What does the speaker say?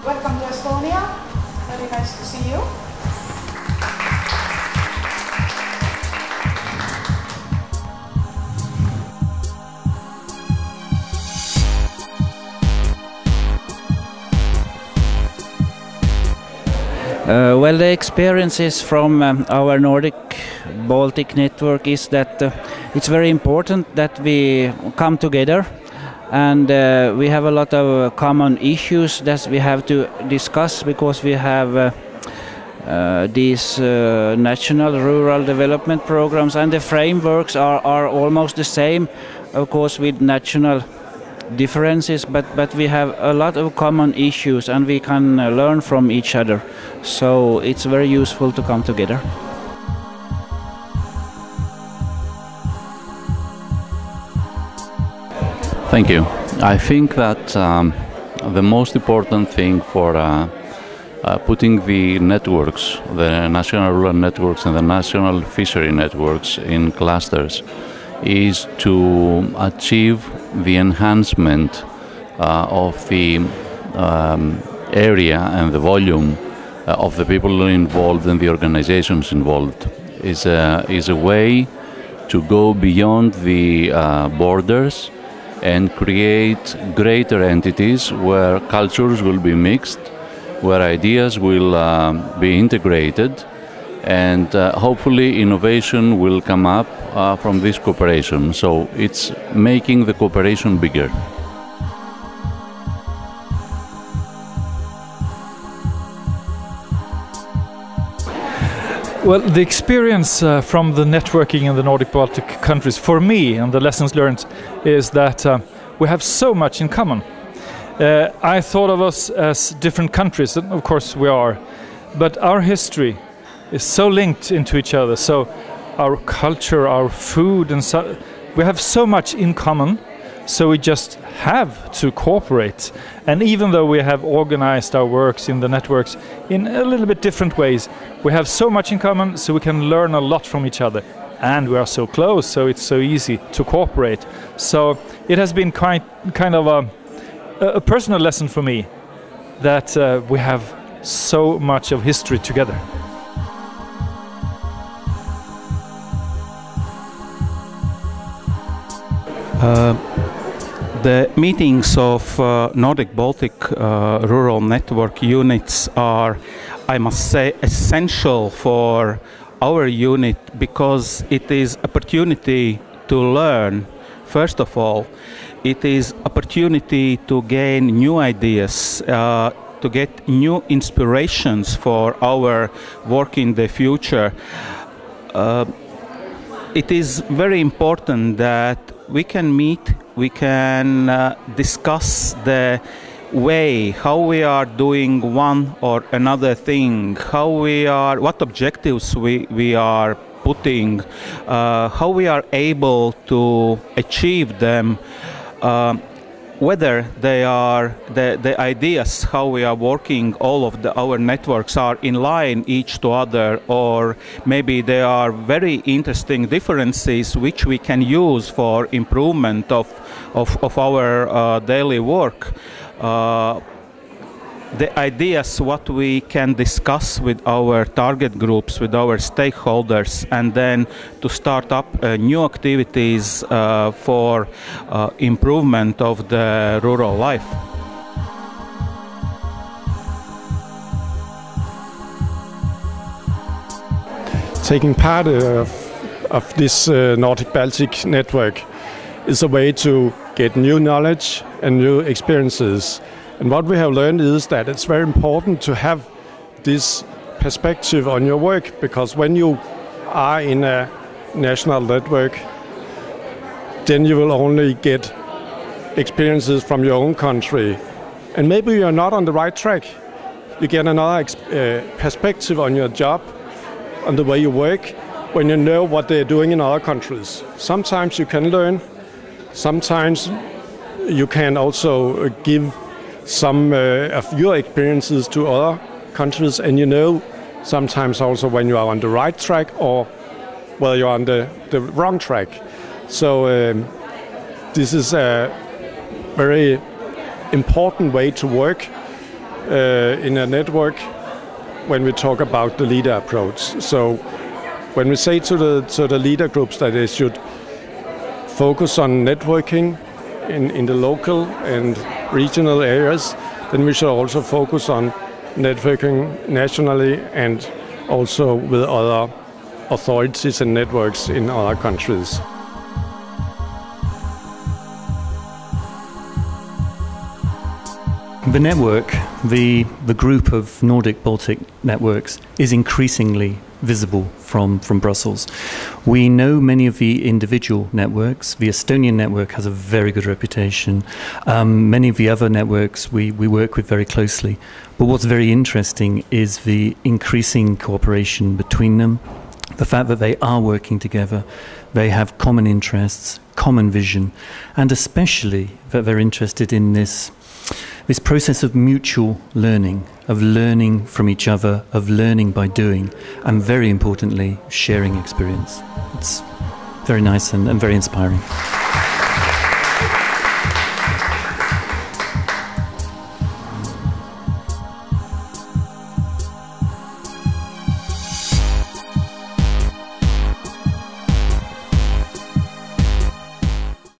Welcome to Estonia. Very nice to see you. Well, the experiences from our Nordic-Baltic network is that it's very important that we come together, and we have a lot of common issues that we have to discuss, because we have these national rural development programs, and the frameworks are almost the same, of course, with national differences, but we have a lot of common issues and we can learn from each other. So it's very useful to come together. Thank you. I think that the most important thing for putting the networks, the national rural networks and the national fishery networks in clusters, is to achieve the enhancement of the area and the volume of the people involved and the organizations involved. Is a way to go beyond the borders and create greater entities where cultures will be mixed, where ideas will be integrated, and hopefully innovation will come up from this cooperation. So it's making the cooperation bigger. Well, the experience from the networking in the Nordic-Baltic countries, for me, and the lessons learned, is that we have so much in common. I thought of us as different countries, and of course we are, but our history is so linked into each other. So our culture, our food, and so we have so much in common. So we just have to cooperate. And even though we have organized our works in the networks in a little bit different ways, we have so much in common, so we can learn a lot from each other. And we are so close, so it's so easy to cooperate. So it has been kind of a personal lesson for me that we have so much of history together. The meetings of Nordic-Baltic rural network units are, I must say, essential for our unit, because it is opportunity to learn. First of all, it is opportunity to gain new ideas, to get new inspirations for our work in the future. It is very important that we can meet, we can discuss the way how we are doing one or another thing, what objectives we are putting, how we are able to achieve them, whether they are the ideas how we are working, all of our networks are in line each to other, or maybe there are very interesting differences which we can use for improvement of our daily work. The ideas what we can discuss with our target groups, with our stakeholders, and then to start up new activities for improvement of the rural life. Taking part of this Nordic-Baltic network is a way to get new knowledge and new experiences. And what we have learned is that it's very important to have this perspective on your work, because when you are in a national network, then you will only get experiences from your own country. And maybe you're not on the right track. You get another perspective on your job, on the way you work, when you know what they're doing in other countries. Sometimes you can learn, sometimes you can also give some of your experiences to other countries, and you know sometimes also when you are on the right track or whether you're on the wrong track. So this is a very important way to work, in a network when we talk about the leader approach. So when we say to the leader groups that they should focus on networking in the local and regional areas, then we should also focus on networking nationally and also with other authorities and networks in other countries. The network, the group of Nordic-Baltic networks, is increasingly visible from Brussels. We know many of the individual networks. The Estonian network has a very good reputation. Many of the other networks we work with very closely. But what's very interesting is the increasing cooperation between them, the fact that they are working together, they have common interests, common vision, and especially that they're interested in this process of mutual learning, of learning from each other, of learning by doing, and very importantly, sharing experience. It's very nice and very inspiring.